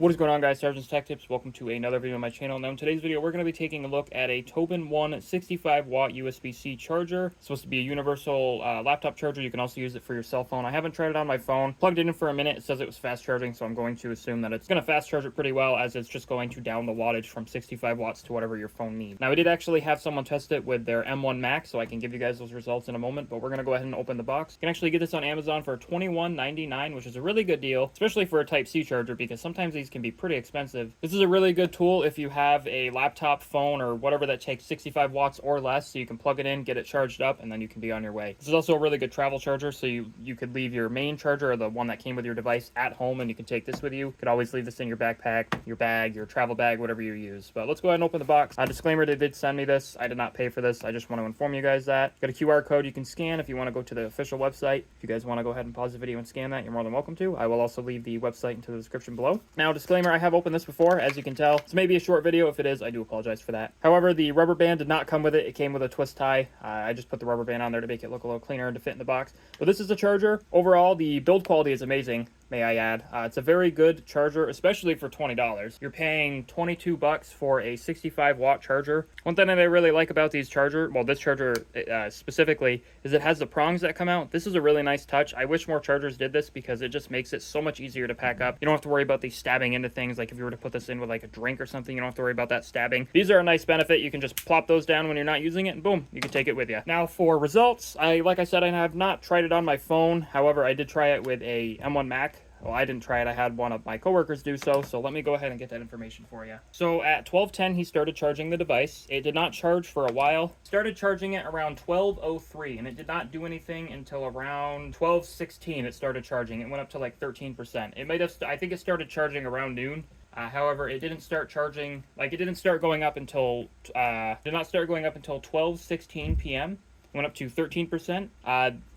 What is going on, guys? Sergeant's Tech Tips. Welcome to another video on my channel. Now in today's video, we're going to be taking a look at a TobenONE 65 watt USB-C charger. It's supposed to be a universal laptop charger. You can also use it for your cell phone. I haven't tried it on my phone. Plugged it in for a minute. It says it was fast charging, so I'm going to assume that it's going to fast charge it pretty well, as it's just going to down the wattage from 65 watts to whatever your phone needs. Now, I did actually have someone test it with their M1 Max, so I can give you guys those results in a moment, but we're going to go ahead and open the box. You can actually get this on Amazon for $21.99, which is a really good deal, especially for a Type-C charger, because sometimes these can be pretty expensive. This is a really good tool if you have a laptop, phone, or whatever that takes 65 watts or less, so you can plug it in, get it charged up, and then you can be on your way. This is also a really good travel charger, so you could leave your main charger, or the one that came with your device, at home, and you can take this with you. You could always leave this in your backpack, your bag, your travel bag, whatever you use. But let's go ahead and open the box. Disclaimer, they did send me this. I did not pay for this. I just want to inform you guys that. Got a QR code you can scan if you want to go to the official website. If you guys want to go ahead and pause the video and scan that, you're more than welcome to. I will also leave the website into the description below. Now, disclaimer, I have opened this before, as you can tell. It's maybe a short video. If it is, I do apologize for that. However, the rubber band did not come with it. It came with a twist tie. I just put the rubber band on there to make it look a little cleaner and to fit in the box. But this is a charger. Overall, the build quality is amazing, may I add. It's a very good charger, especially for $20. You're paying $22 for a 65 watt charger. One thing that I really like about these this charger specifically, is it has the prongs that come out. This is a really nice touch. I wish more chargers did this, because it just makes it so much easier to pack up. You don't have to worry about these stabbing into things. Like if you were to put this in with like a drink or something, you don't have to worry about that stabbing. These are a nice benefit. You can just plop those down when you're not using it, and boom, you can take it with you. Now for results, like I said, I have not tried it on my phone. However, I did try it with a M1 Mac. Well, I didn't try it. I had one of my coworkers do so let me go ahead and get that information for you. So at 12:10, he started charging the device. It did not charge for a while. Started charging it around 12:03, and it did not do anything until around 12:16. It started charging. It went up to like 13%. It might have, I think it started charging around noon. However, it didn't start charging, like it didn't start going up until, did not start going up until 12:16 p.m. It went up to 13%.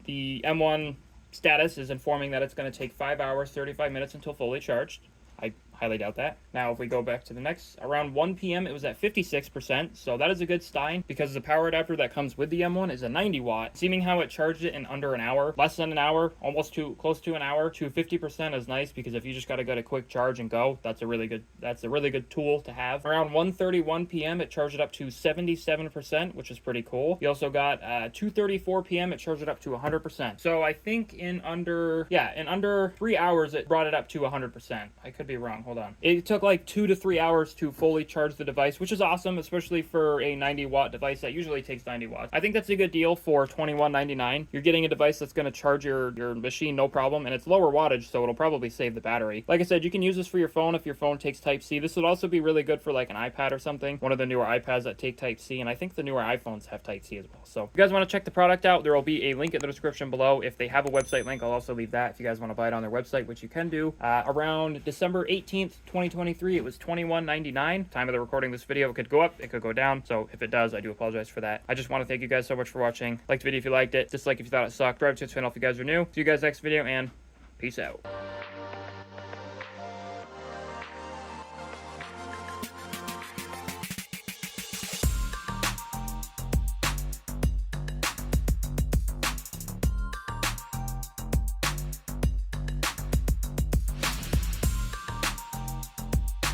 The M1 status is informing that it's going to take 5 hours, 35 minutes until fully charged. I highly doubt that. Now, if we go back to the next, around 1 p.m., it was at 56%, so that is a good sign, because the power adapter that comes with the M1 is a 90 watt. Seeming how it charged it in under an hour, less than an hour, close to an hour, to 50% is nice, because if you just got to get a quick charge and go, that's a really good tool to have. Around 1:31 p.m., it charged it up to 77%, which is pretty cool. You also got 2:34 p.m., it charged it up to 100%. So I think in under 3 hours, it brought it up to 100%. I could be wrong. Hold on. It took like 2 to 3 hours to fully charge the device, which is awesome, especially for a 90 watt device that usually takes 90 watts. I think that's a good deal for $21.99. You're getting a device that's going to charge your machine no problem, and it's lower wattage, so it'll probably save the battery. Like I said, you can use this for your phone if your phone takes Type-C. This would also be really good for like an iPad or something, one of the newer iPads that take Type-C, and I think the newer iPhones have Type-C as well. So if you guys want to check the product out, there will be a link in the description below. If they have a website link, I'll also leave that if you guys want to buy it on their website, which you can do. Around December 18th, 2023, it was $21.99. Time of the recording of this video, it could go up, it could go down, so if it does, I do apologize for that. I just want to thank you guys so much for watching. Like the video if you liked it, dislike if you thought it sucked, subscribe to the channel if you guys are new. See you guys next video, and peace out.